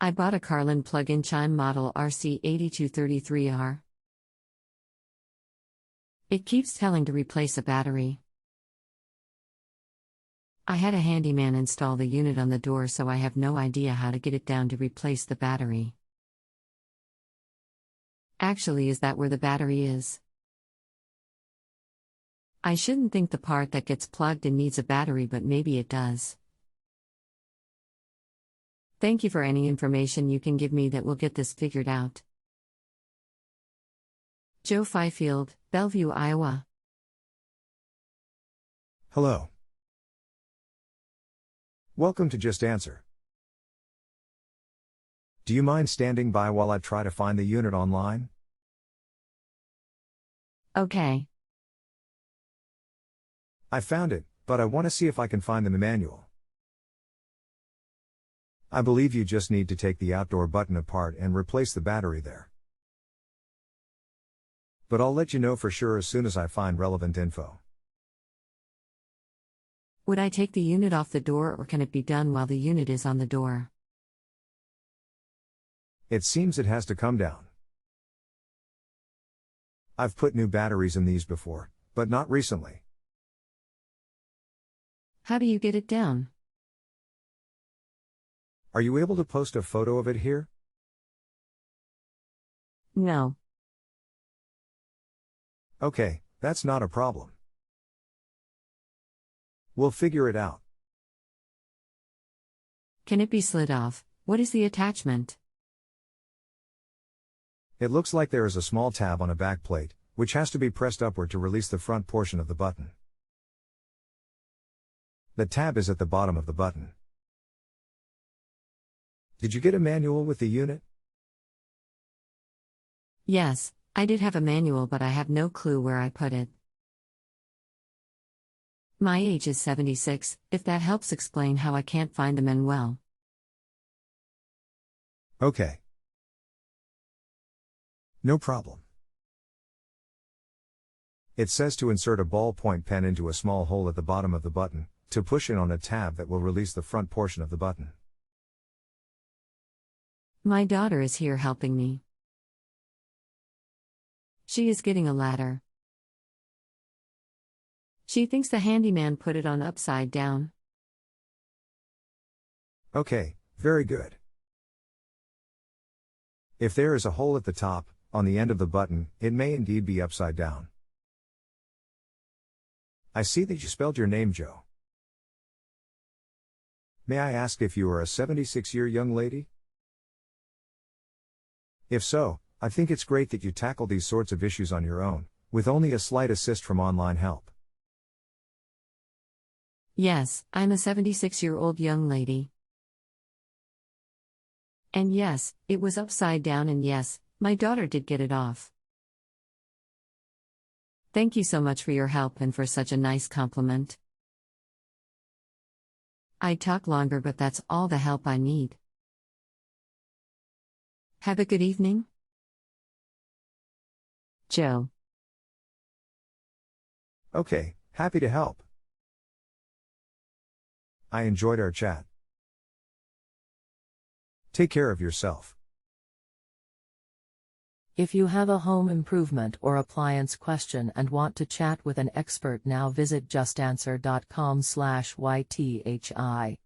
I bought a Carlon Plug-in Chime model RC8233R. It keeps telling to replace a battery. I had a handyman install the unit on the door, so I have no idea how to get it down to replace the battery. Actually, is that where the battery is? I shouldn't think the part that gets plugged in needs a battery, but maybe it does. Thank you for any information you can give me that will get this figured out. Joe, Fifield, Bellevue, Iowa. Hello. Welcome to Just Answer. Do you mind standing by while I try to find the unit online? Okay. I found it, but I want to see if I can find the manual. I believe you just need to take the outdoor button apart and replace the battery there. But I'll let you know for sure as soon as I find relevant info. Would I take the unit off the door, or can it be done while the unit is on the door? It seems it has to come down. I've put new batteries in these before, but not recently. How do you get it down? Are you able to post a photo of it here? No. Okay, that's not a problem. We'll figure it out. Can it be slid off? What is the attachment? It looks like there is a small tab on a back plate, which has to be pressed upward to release the front portion of the button. The tab is at the bottom of the button. Did you get a manual with the unit? Yes, I did have a manual, but I have no clue where I put it. My age is 76, if that helps explain how I can't find the manual. Okay. No problem. It says to insert a ballpoint pen into a small hole at the bottom of the button, to push in on a tab that will release the front portion of the button. My daughter is here helping me. She is getting a ladder. She thinks the handyman put it on upside down. Okay, very good. If there is a hole at the top, on the end of the button, it may indeed be upside down. I see that you spelled your name Joe. May I ask if you are a 76-year young lady? If so, I think it's great that you tackle these sorts of issues on your own, with only a slight assist from online help. Yes, I'm a 76-year-old young lady. And yes, it was upside down, and yes, my daughter did get it off. Thank you so much for your help and for such a nice compliment. I'd talk longer, but that's all the help I need. Have a good evening. Joe. Okay, happy to help. I enjoyed our chat. Take care of yourself. If you have a home improvement or appliance question and want to chat with an expert, now visit justanswer.com/YTHI.